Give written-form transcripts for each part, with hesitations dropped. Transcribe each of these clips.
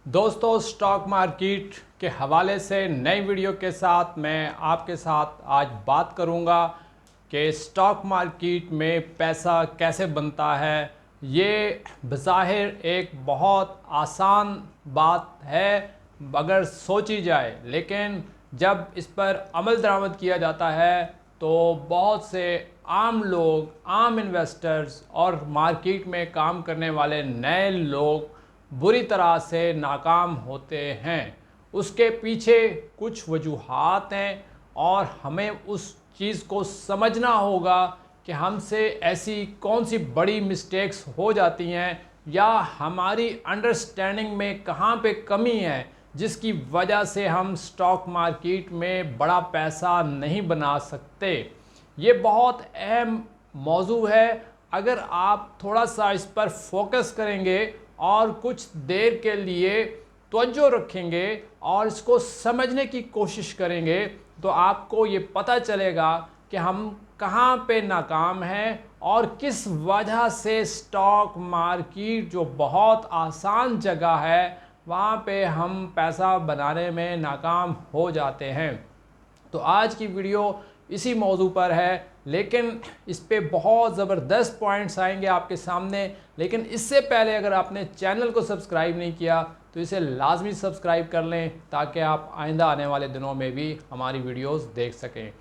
दोस्तों, stock market के हवाले से नई वीडियो के साथ मैं आपके साथ आज बात करूंगा कि स्टॉक मार्केट में पैसा कैसे बनता है। ये बज़ाहिर एक बहुत आसान बात है अगर सोची जाए, लेकिन जब इस पर अमल दरामद किया जाता है तो बहुत से आम लोग, आम इन्वेस्टर्स और मार्केट में काम करने वाले नए लोग बुरी तरह से नाकाम होते हैं। उसके पीछे कुछ वजूहात हैं और हमें उस चीज़ को समझना होगा कि हमसे ऐसी कौन सी बड़ी मिस्टेक्स हो जाती हैं या हमारी अंडरस्टैंडिंग में कहाँ पे कमी है जिसकी वजह से हम स्टॉक मार्केट में बड़ा पैसा नहीं बना सकते। ये बहुत अहम मौजू है। अगर आप थोड़ा सा इस पर फोकस करेंगे और कुछ देर के लिए तवज्जो रखेंगे और इसको समझने की कोशिश करेंगे तो आपको ये पता चलेगा कि हम कहाँ पे नाकाम हैं और किस वजह से स्टॉक मार्केट जो बहुत आसान जगह है वहाँ पे हम पैसा बनाने में नाकाम हो जाते हैं। तो आज की वीडियो इसी मौजू पर है, लेकिन इस पे बहुत ज़बरदस्त पॉइंट्स आएंगे आपके सामने। लेकिन इससे पहले अगर आपने चैनल को सब्सक्राइब नहीं किया तो इसे लाजमी सब्सक्राइब कर लें ताकि आप आइंदा आने वाले दिनों में भी हमारी वीडियोस देख सकें।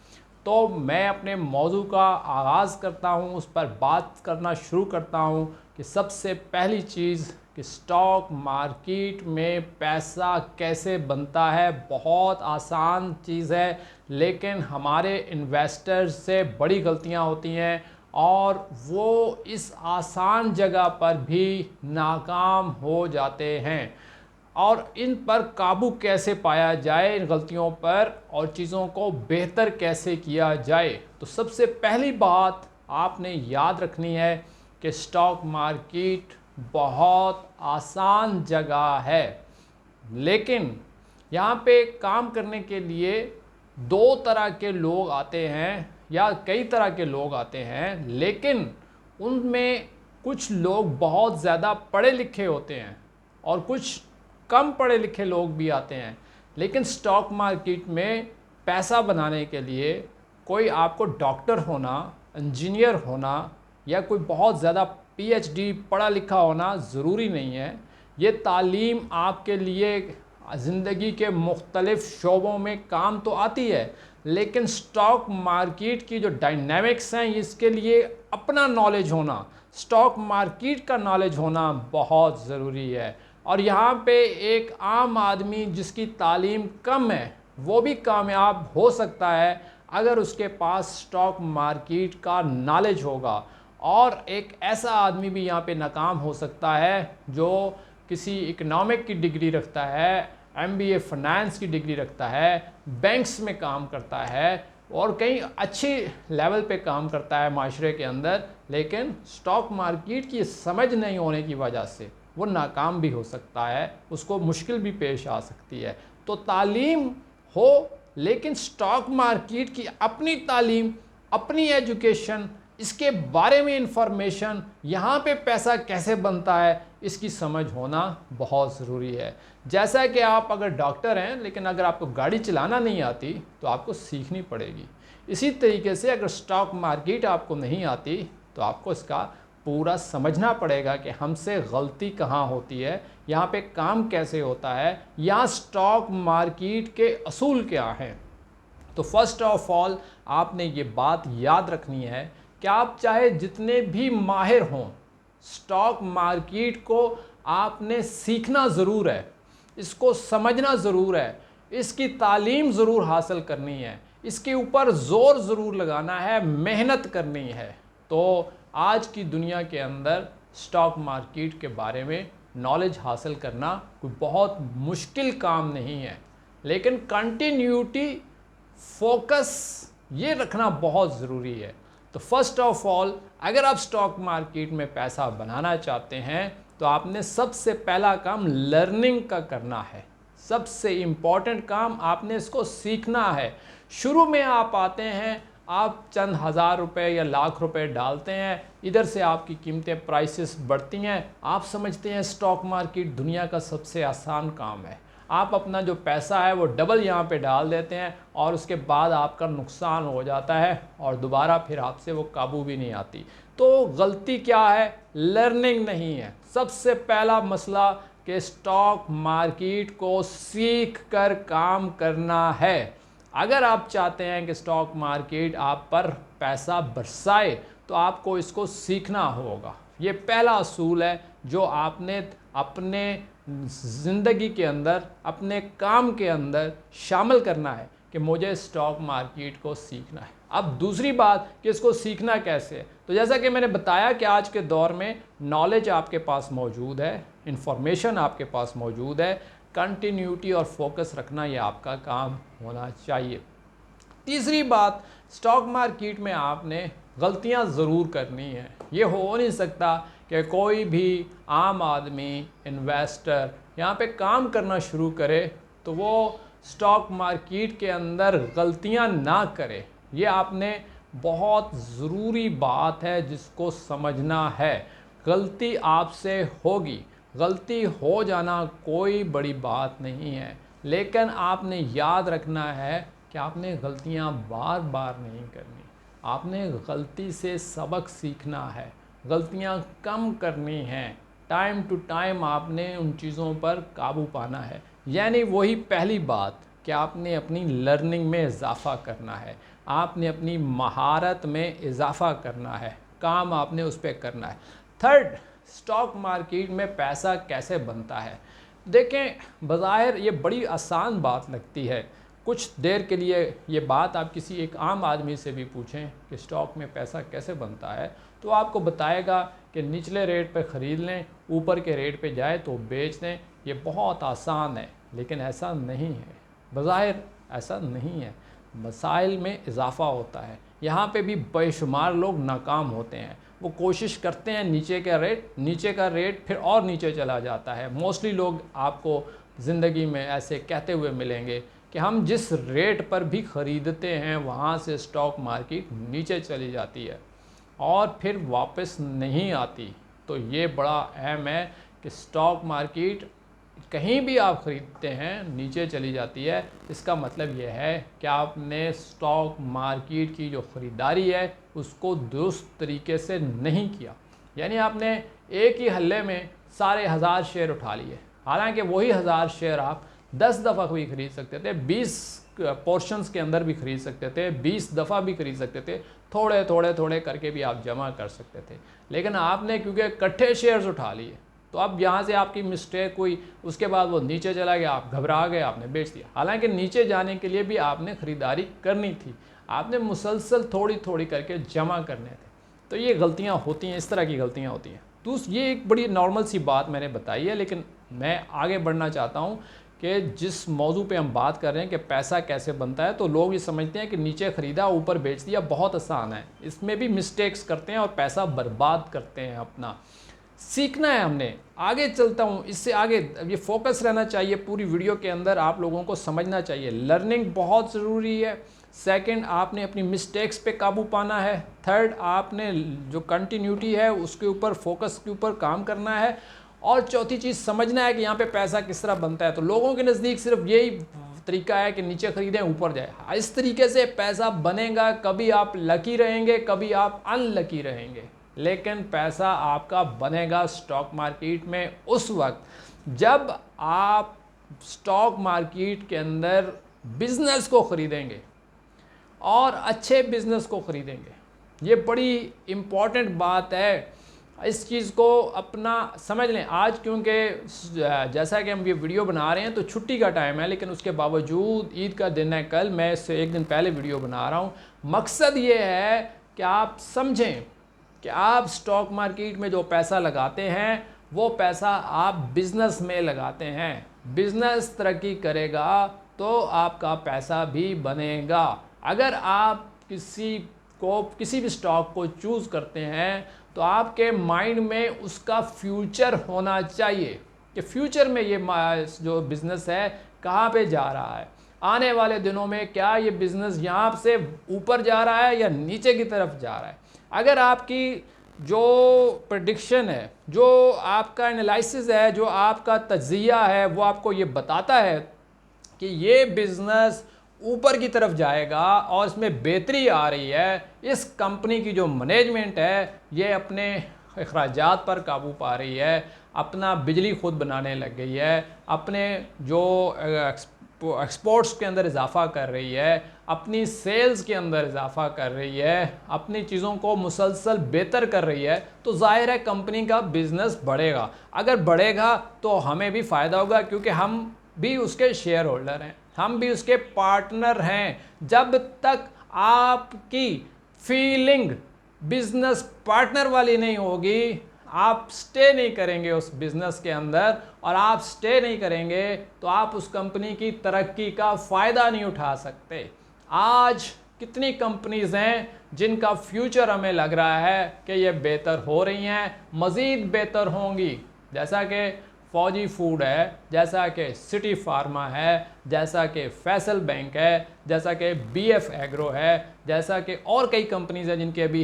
तो मैं अपने मौजू का आगाज़ करता हूँ, उस पर बात करना शुरू करता हूँ कि सबसे पहली चीज़ कि स्टॉक मार्केट में पैसा कैसे बनता है। बहुत आसान चीज़ है, लेकिन हमारे इन्वेस्टर्स से बड़ी गलतियां होती हैं और वो इस आसान जगह पर भी नाकाम हो जाते हैं। और इन पर काबू कैसे पाया जाए, इन गलतियों पर, और चीज़ों को बेहतर कैसे किया जाए। तो सबसे पहली बात आपने याद रखनी है कि स्टॉक मार्केट बहुत आसान जगह है, लेकिन यहाँ पे काम करने के लिए दो तरह के लोग आते हैं या कई तरह के लोग आते हैं, लेकिन उनमें कुछ लोग बहुत ज़्यादा पढ़े लिखे होते हैं और कुछ कम पढ़े लिखे लोग भी आते हैं। लेकिन स्टॉक मार्केट में पैसा बनाने के लिए कोई आपको डॉक्टर होना, इंजीनियर होना या कोई बहुत ज़्यादा पीएचडी पढ़ा लिखा होना ज़रूरी नहीं है। ये तालीम आपके लिए ज़िंदगी के मुख्तलिफ़ शोबों में काम तो आती है, लेकिन स्टॉक मार्केट की जो डायनामिक्स हैं इसके लिए अपना नॉलेज होना, स्टॉक मार्केट का नॉलेज होना बहुत ज़रूरी है। और यहाँ पे एक आम आदमी जिसकी तालीम कम है वो भी कामयाब हो सकता है अगर उसके पास स्टॉक मार्केट का नॉलेज होगा। और एक ऐसा आदमी भी यहाँ पे नाकाम हो सकता है जो किसी इकोनॉमिक की डिग्री रखता है, एमबीए फाइनेंस की डिग्री रखता है, बैंक्स में काम करता है और कहीं अच्छी लेवल पे काम करता है माशरे के अंदर, लेकिन स्टॉक मार्केट की समझ नहीं होने की वजह से वो नाकाम भी हो सकता है, उसको मुश्किल भी पेश आ सकती है। तो तालीम हो, लेकिन स्टॉक मार्केट की अपनी तालीम, अपनी एजुकेशन, इसके बारे में इंफॉर्मेशन, यहाँ पे पैसा कैसे बनता है इसकी समझ होना बहुत ज़रूरी है। जैसा कि आप अगर डॉक्टर हैं लेकिन अगर आपको गाड़ी चलाना नहीं आती तो आपको सीखनी पड़ेगी। इसी तरीके से अगर स्टॉक मार्केट आपको नहीं आती तो आपको इसका पूरा समझना पड़ेगा कि हमसे गलती कहाँ होती है, यहाँ पे काम कैसे होता है, यहाँ स्टॉक मार्केट के असूल क्या हैं। तो फर्स्ट ऑफ ऑल आपने ये बात याद रखनी है कि आप चाहे जितने भी माहिर हों, स्टॉक मार्केट को आपने सीखना ज़रूर है, इसको समझना ज़रूर है, इसकी तालीम ज़रूर हासिल करनी है, इसके ऊपर ज़ोर ज़रूर लगाना है, मेहनत करनी है। तो आज की दुनिया के अंदर स्टॉक मार्केट के बारे में नॉलेज हासिल करना कोई बहुत मुश्किल काम नहीं है, लेकिन कंटिन्यूटी, फोकस ये रखना बहुत ज़रूरी है। तो फर्स्ट ऑफ ऑल अगर आप स्टॉक मार्केट में पैसा बनाना चाहते हैं तो आपने सबसे पहला काम लर्निंग का करना है। सबसे इम्पॉर्टेंट काम आपने इसको सीखना है। शुरू में आप आते हैं, आप चंद हज़ार रुपए या लाख रुपए डालते हैं, इधर से आपकी कीमतें प्राइसेस बढ़ती हैं। आप समझते हैं स्टॉक मार्केट दुनिया का सबसे आसान काम है। आप अपना जो पैसा है वो डबल यहाँ पे डाल देते हैं और उसके बाद आपका नुकसान हो जाता है और दोबारा फिर आपसे वो काबू भी नहीं आती। तो गलती क्या है? लर्निंग नहीं है। सबसे पहला मसला कि स्टॉक मार्केट को सीख कर काम करना है। अगर आप चाहते हैं कि स्टॉक मार्केट आप पर पैसा बरसाए तो आपको इसको सीखना होगा। ये पहला असूल है जो आपने अपने ज़िंदगी के अंदर, अपने काम के अंदर शामिल करना है कि मुझे स्टॉक मार्केट को सीखना है। अब दूसरी बात कि इसको सीखना कैसे है, तो जैसा कि मैंने बताया कि आज के दौर में नॉलेज आपके पास मौजूद है, इंफॉर्मेशन आपके पास मौजूद है, कंटिन्यूटी और फोकस रखना ये आपका काम होना चाहिए। तीसरी बात, स्टॉक मार्केट में आपने गलतियां ज़रूर करनी है। ये हो नहीं सकता कि कोई भी आम आदमी, इन्वेस्टर यहाँ पे काम करना शुरू करे तो वो स्टॉक मार्केट के अंदर गलतियां ना करे। ये आपने बहुत ज़रूरी बात है जिसको समझना है। गलती आपसे होगी, गलती हो जाना कोई बड़ी बात नहीं है, लेकिन आपने याद रखना है कि आपने गलतियां बार बार नहीं करनी। आपने गलती से सबक सीखना है, गलतियां कम करनी हैं। टाइम टू टाइम आपने उन चीज़ों पर काबू पाना है। यानी वही पहली बात कि आपने अपनी लर्निंग में इजाफ़ा करना है, आपने अपनी महारत में इजाफ़ा करना है, काम आपने उस पर करना है। थर्ड, स्टॉक मार्केट में पैसा कैसे बनता है। देखें, बज़ाहिर ये बड़ी आसान बात लगती है। कुछ देर के लिए ये बात आप किसी एक आम आदमी से भी पूछें कि स्टॉक में पैसा कैसे बनता है, तो आपको बताएगा कि निचले रेट पे ख़रीद लें, ऊपर के रेट पे जाए तो बेच दें। ये बहुत आसान है, लेकिन ऐसा नहीं है। बज़ाहिर ऐसा नहीं है। मसाइल में इजाफ़ा होता है। यहाँ पे भी बेशुमार लोग नाकाम होते हैं। वो कोशिश करते हैं नीचे का रेट फिर और नीचे चला जाता है। मोस्टली लोग आपको ज़िंदगी में ऐसे कहते हुए मिलेंगे कि हम जिस रेट पर भी ख़रीदते हैं वहाँ से स्टॉक मार्केट नीचे चली जाती है और फिर वापस नहीं आती। तो ये बड़ा अहम है कि स्टॉक मार्केट कहीं भी आप ख़रीदते हैं नीचे चली जाती है, इसका मतलब यह है कि आपने स्टॉक मार्केट की जो ख़रीदारी है उसको दुरुस्त तरीके से नहीं किया। यानी आपने एक ही हल्ले में सारे 1000 शेयर उठा लिए, हालांकि वही 1000 शेयर आप 10 दफ़ा भी ख़रीद सकते थे, 20 पोर्शंस के अंदर भी ख़रीद सकते थे, 20 दफ़ा भी ख़रीद सकते थे, थोड़े थोड़े थोड़े करके भी आप जमा कर सकते थे। लेकिन आपने क्योंकि इकट्ठे शेयर्स उठा लिए, तो अब यहाँ से आपकी मिस्टेक हुई, उसके बाद वो नीचे चला गया, आप घबरा गए, आपने बेच दिया। हालांकि नीचे जाने के लिए भी आपने ख़रीदारी करनी थी, आपने मुसलसल थोड़ी थोड़ी करके जमा करने थे। तो ये गलतियाँ होती हैं, इस तरह की गलतियाँ होती हैं। तो ये एक बड़ी नॉर्मल सी बात मैंने बताई है, लेकिन मैं आगे बढ़ना चाहता हूँ कि जिस मौजू पे हम बात कर रहे हैं कि पैसा कैसे बनता है, तो लोग ये समझते हैं कि नीचे ख़रीदा ऊपर बेच दिया, बहुत आसान है। इसमें भी मिस्टेक्स करते हैं और पैसा बर्बाद करते हैं अपना। सीखना है हमने। आगे चलता हूँ, इससे आगे ये फोकस रहना चाहिए पूरी वीडियो के अंदर, आप लोगों को समझना चाहिए लर्निंग बहुत ज़रूरी है। सेकंड, आपने अपनी मिस्टेक्स पे काबू पाना है। थर्ड, आपने जो कंटिन्यूटी है उसके ऊपर, फोकस के ऊपर काम करना है। और चौथी चीज़ समझना है कि यहाँ पे पैसा किस तरह बनता है। तो लोगों के नज़दीक सिर्फ यही तरीका है कि नीचे खरीदें ऊपर जाए। इस तरीके से पैसा बनेगा। कभी आप लकी रहेंगे, कभी आप अनलकी रहेंगे, लेकिन पैसा आपका बनेगा स्टॉक मार्केट में उस वक्त जब आप स्टॉक मार्केट के अंदर बिजनेस को ख़रीदेंगे और अच्छे बिजनेस को ख़रीदेंगे। ये बड़ी इम्पॉर्टेंट बात है, इस चीज़ को अपना समझ लें। आज क्योंकि जैसा कि हम ये वीडियो बना रहे हैं तो छुट्टी का टाइम है, लेकिन उसके बावजूद ईद का दिन है कल, मैं इससे एक दिन पहले वीडियो बना रहा हूँ। मकसद ये है कि आप समझें कि आप स्टॉक मार्केट में जो पैसा लगाते हैं वो पैसा आप बिज़नेस में लगाते हैं। बिज़नेस तरक्की करेगा तो आपका पैसा भी बनेगा। अगर आप किसी भी स्टॉक को चूज़ करते हैं तो आपके माइंड में उसका फ्यूचर होना चाहिए कि फ्यूचर में ये जो बिज़नेस है कहाँ पे जा रहा है। आने वाले दिनों में क्या ये बिज़नेस यहाँ से ऊपर जा रहा है या नीचे की तरफ जा रहा है। अगर आपकी जो प्रेडिक्शन है, जो आपका एनालिसिस है, जो आपका तज्जिया है, वो आपको ये बताता है कि ये बिज़नेस ऊपर की तरफ जाएगा और इसमें बेहतरी आ रही है, इस कंपनी की जो मैनेजमेंट है ये अपने अखराजात पर काबू पा रही है, अपना बिजली खुद बनाने लग गई है, अपने जो एक्सपोर्ट्स के अंदर इजाफा कर रही है, अपनी सेल्स के अंदर इजाफा कर रही है, अपनी चीज़ों को मुसलसल बेहतर कर रही है, तो जाहिर है कंपनी का बिज़नेस बढ़ेगा। अगर बढ़ेगा तो हमें भी फ़ायदा होगा, क्योंकि हम भी उसके शेयर होल्डर हैं, हम भी उसके पार्टनर हैं। जब तक आपकी फीलिंग बिजनेस पार्टनर वाली नहीं होगी, आप स्टे नहीं करेंगे उस बिज़नेस के अंदर, और आप स्टे नहीं करेंगे तो आप उस कंपनी की तरक्की का फ़ायदा नहीं उठा सकते। आज कितनी कंपनीज़ हैं जिनका फ्यूचर हमें लग रहा है कि ये बेहतर हो रही हैं, मज़ीद बेहतर होंगी, जैसा कि फौजी फूड है, जैसा कि सिटी फार्मा है, जैसा कि फैसल बैंक है, जैसा कि BF एग्रो है, जैसा कि और कई कंपनीज़ हैं जिनके अभी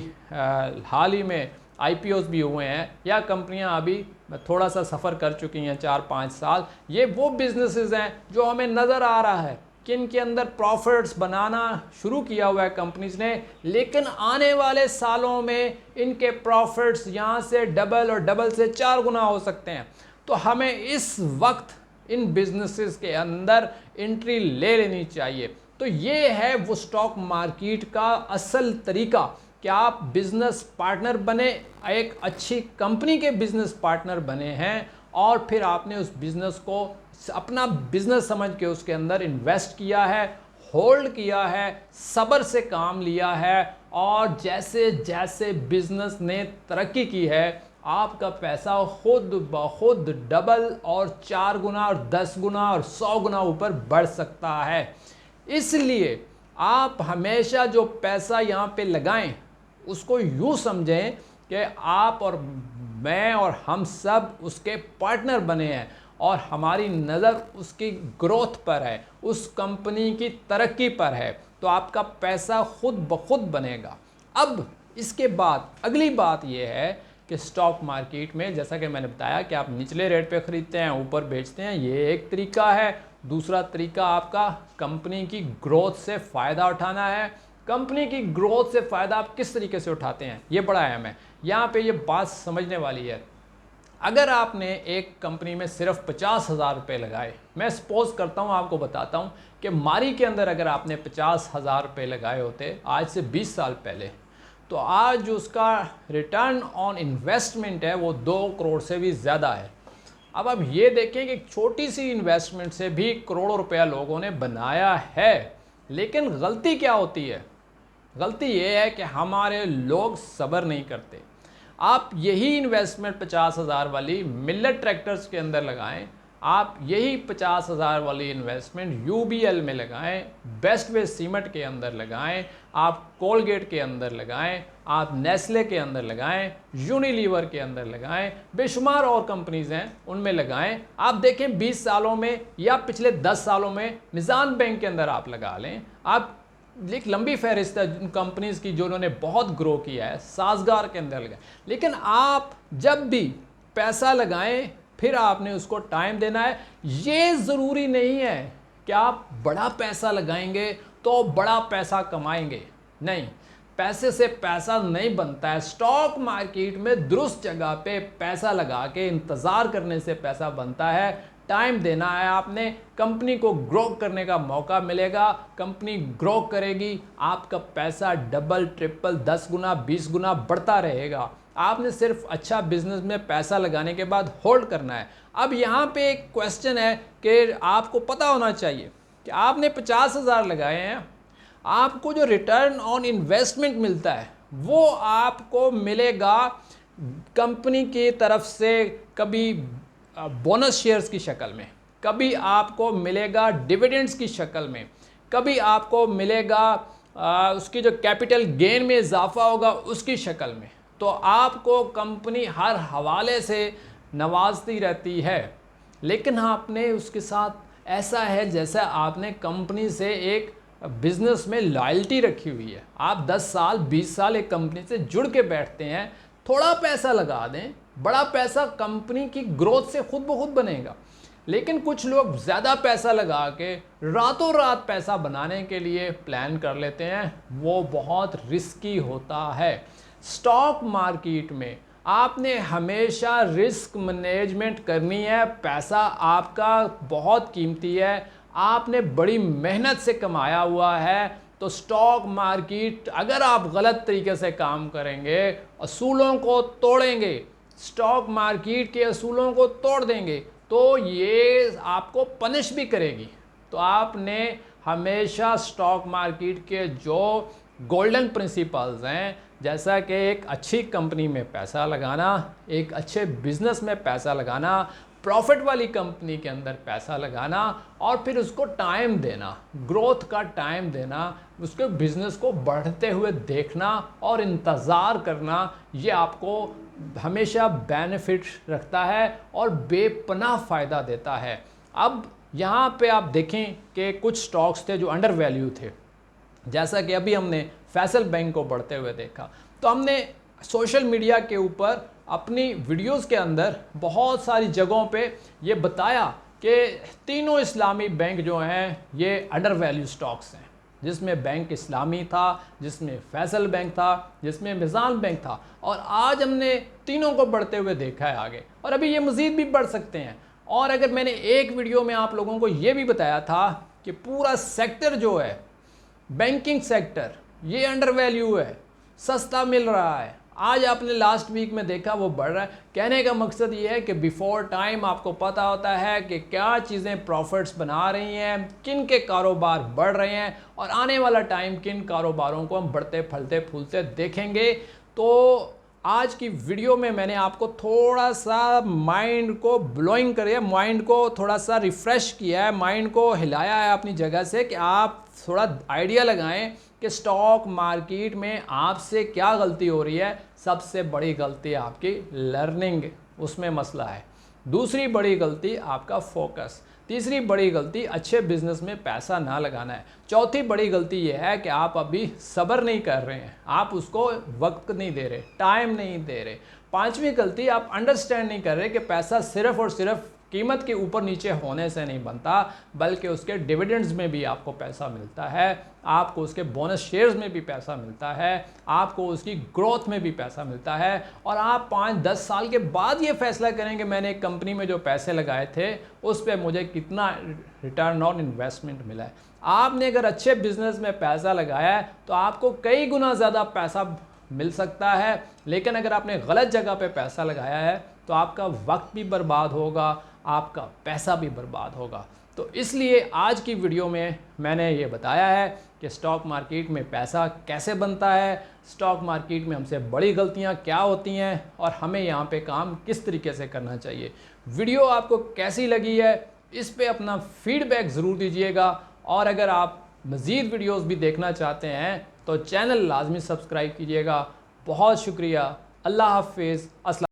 हाल ही में IPOs भी हुए हैं, या कंपनियां अभी थोड़ा सा सफ़र कर चुकी हैं 4-5 साल। ये वो बिजनेसेस हैं जो हमें नज़र आ रहा है कि इनके अंदर प्रॉफिट्स बनाना शुरू किया हुआ है कंपनीज ने, लेकिन आने वाले सालों में इनके प्रॉफिट्स यहाँ से डबल और डबल से 4 गुना हो सकते हैं। तो हमें इस वक्त इन बिजनेसेस के अंदर एंट्री ले लेनी चाहिए। तो ये है वो स्टॉक मार्केट का असल तरीका कि आप बिजनेस पार्टनर बने, एक अच्छी कंपनी के बिजनेस पार्टनर बने हैं, और फिर आपने उस बिजनेस को अपना बिजनेस समझ के उसके अंदर इन्वेस्ट किया है, होल्ड किया है, सब्र से काम लिया है, और जैसे जैसे बिजनेस ने तरक्की की है आपका पैसा खुद ब खुद डबल और 4 गुना और 10 गुना और 100 गुना ऊपर बढ़ सकता है। इसलिए आप हमेशा जो पैसा यहाँ पे लगाएं उसको यूँ समझें कि आप और मैं और हम सब उसके पार्टनर बने हैं, और हमारी नज़र उसकी ग्रोथ पर है, उस कंपनी की तरक्की पर है, तो आपका पैसा खुद ब खुद बनेगा। अब इसके बाद अगली बात यह है कि स्टॉक मार्केट में जैसा कि मैंने बताया कि आप निचले रेट पे ख़रीदते हैं, ऊपर बेचते हैं, ये एक तरीका है। दूसरा तरीका आपका कंपनी की ग्रोथ से फ़ायदा उठाना है। कंपनी की ग्रोथ से फ़ायदा आप किस तरीके से उठाते हैं, ये बड़ा अहम है। यहाँ पे ये बात समझने वाली है। अगर आपने एक कंपनी में सिर्फ 50,000 रुपये लगाए, मैं सपोज़ करता हूँ, आपको बताता हूँ कि मारी के अंदर अगर आपने 50,000 रुपये लगाए होते आज से 20 साल पहले, तो आज उसका रिटर्न ऑन इन्वेस्टमेंट है वो 2 करोड़ से भी ज़्यादा है। अब आप ये देखें कि छोटी सी इन्वेस्टमेंट से भी करोड़ों रुपया लोगों ने बनाया है, लेकिन गलती क्या होती है? गलती ये है कि हमारे लोग सब्र नहीं करते। आप यही इन्वेस्टमेंट 50,000 वाली मिलेट ट्रैक्टर्स के अंदर लगाएं, आप यही 50,000 वाली इन्वेस्टमेंट UBL में लगाएं, बेस्ट वे सीमेंट के अंदर लगाएं, आप कोलगेट के अंदर लगाएं, आप नेस्ले के अंदर लगाएं, यूनिलीवर के अंदर लगाएं, बेशुमार और कंपनीज हैं उनमें लगाएं। आप देखें 20 सालों में या पिछले 10 सालों में निज़ाम बैंक के अंदर आप लगा लें, आप एक लंबी फहरिस्त है उन कंपनीज़ की जो उन्होंने बहुत ग्रो किया है, साजगार के अंदर लगाए। लेकिन आप जब भी पैसा लगाएं फिर आपने उसको टाइम देना है। ये ज़रूरी नहीं है कि आप बड़ा पैसा लगाएंगे तो बड़ा पैसा कमाएंगे, नहीं, पैसे से पैसा नहीं बनता है। स्टॉक मार्केट में दुरुस्त जगह पे पैसा लगा के इंतज़ार करने से पैसा बनता है। टाइम देना है आपने, कंपनी को ग्रो करने का मौका मिलेगा, कंपनी ग्रो करेगी, आपका पैसा डबल ट्रिपल 10 गुना 20 गुना बढ़ता रहेगा। आपने सिर्फ अच्छा बिजनेस में पैसा लगाने के बाद होल्ड करना है। अब यहाँ पे एक क्वेश्चन है कि आपको पता होना चाहिए कि आपने 50,000 लगाए हैं, आपको जो रिटर्न ऑन इन्वेस्टमेंट मिलता है वो आपको मिलेगा कंपनी की तरफ से, कभी बोनस शेयर्स की शक्ल में, कभी आपको मिलेगा डिविडेंड्स की शक्ल में, कभी आपको मिलेगा उसकी जो कैपिटल गेन में इजाफा होगा उसकी शक्ल में। तो आपको कंपनी हर हवाले से नवाजती रहती है, लेकिन आपने उसके साथ ऐसा है जैसा आपने कंपनी से एक बिजनेस में लॉयल्टी रखी हुई है। आप 10 साल 20 साल एक कंपनी से जुड़ के बैठते हैं, थोड़ा पैसा लगा दें, बड़ा पैसा कंपनी की ग्रोथ से खुद ब खुद बनेगा। लेकिन कुछ लोग ज़्यादा पैसा लगा के रातों रात पैसा बनाने के लिए प्लान कर लेते हैं, वो बहुत रिस्की होता है। स्टॉक मार्केट में आपने हमेशा रिस्क मैनेजमेंट करनी है। पैसा आपका बहुत कीमती है, आपने बड़ी मेहनत से कमाया हुआ है। तो स्टॉक मार्केट अगर आप गलत तरीके से काम करेंगे, असूलों को तोड़ेंगे, स्टॉक मार्केट के असूलों को तोड़ देंगे, तो ये आपको पनिश भी करेगी। तो आपने हमेशा स्टॉक मार्केट के जो गोल्डन प्रिंसिपल्स हैं, जैसा कि एक अच्छी कंपनी में पैसा लगाना, एक अच्छे बिजनेस में पैसा लगाना, प्रॉफिट वाली कंपनी के अंदर पैसा लगाना और फिर उसको टाइम देना, ग्रोथ का टाइम देना, उसके बिजनेस को बढ़ते हुए देखना और इंतज़ार करना, ये आपको हमेशा बेनिफिट रखता है और बेपनाह फ़ायदा देता है। अब यहाँ पे आप देखें कि कुछ स्टॉक्स थे जो अंडर वैल्यू थे, जैसा कि अभी हमने फैसल बैंक को बढ़ते हुए देखा। तो हमने सोशल मीडिया के ऊपर अपनी वीडियोस के अंदर बहुत सारी जगहों पे ये बताया कि तीनों इस्लामी बैंक जो हैं ये अंडर वैल्यू स्टॉक्स हैं, जिसमें बैंक इस्लामी था, जिसमें फैसल बैंक था, जिसमें मिज़ान बैंक था। और आज हमने तीनों को बढ़ते हुए देखा है आगे, और अभी ये मज़ीद भी बढ़ सकते हैं। और अगर मैंने एक वीडियो में आप लोगों को ये भी बताया था कि पूरा सेक्टर जो है, बैंकिंग सेक्टर, ये अंडर वैल्यू है, सस्ता मिल रहा है। आज आपने लास्ट वीक में देखा वो बढ़ रहा है। कहने का मकसद ये है कि बिफोर टाइम आपको पता होता है कि क्या चीज़ें प्रॉफिट्स बना रही हैं, किन के कारोबार बढ़ रहे हैं, और आने वाला टाइम किन कारोबारों को हम बढ़ते फलते फूलते देखेंगे। तो आज की वीडियो में मैंने आपको थोड़ा सा माइंड को ब्लोइंग करिए, माइंड को थोड़ा सा रिफ़्रेश किया है, माइंड को हिलाया है अपनी जगह से, कि आप थोड़ा आइडिया लगाएं कि स्टॉक मार्केट में आपसे क्या गलती हो रही है। सबसे बड़ी गलती आपकी लर्निंग, उसमें मसला है। दूसरी बड़ी गलती आपका फोकस। तीसरी बड़ी गलती अच्छे बिजनेस में पैसा ना लगाना है। चौथी बड़ी गलती यह है कि आप अभी सब्र नहीं कर रहे हैं, आप उसको वक्त नहीं दे रहे, टाइम नहीं दे रहे। पांचवी गलती, आप अंडरस्टैंड नहीं कर रहे कि पैसा सिर्फ और सिर्फ कीमत के ऊपर नीचे होने से नहीं बनता, बल्कि उसके डिविडेंड्स में भी आपको पैसा मिलता है, आपको उसके बोनस शेयर्स में भी पैसा मिलता है, आपको उसकी ग्रोथ में भी पैसा मिलता है। और आप 5-10 साल के बाद ये फैसला करेंगे मैंने एक कंपनी में जो पैसे लगाए थे उस पर मुझे कितना रिटर्न ऑन इन्वेस्टमेंट मिला है। आपने अगर अच्छे बिजनेस में पैसा लगाया है तो आपको कई गुना ज़्यादा पैसा मिल सकता है। लेकिन अगर आपने गलत जगह पे पैसा लगाया है तो आपका वक्त भी बर्बाद होगा, आपका पैसा भी बर्बाद होगा। तो इसलिए आज की वीडियो में मैंने ये बताया है कि स्टॉक मार्केट में पैसा कैसे बनता है, स्टॉक मार्केट में हमसे बड़ी गलतियां क्या होती हैं और हमें यहाँ पे काम किस तरीके से करना चाहिए। वीडियो आपको कैसी लगी है इस पे अपना फीडबैक ज़रूर दीजिएगा, और अगर आप मज़ीद वीडियोस भी देखना चाहते हैं तो चैनल लाजमी सब्सक्राइब कीजिएगा। बहुत शुक्रिया। अल्लाह हाफिज़। अस्सलाम।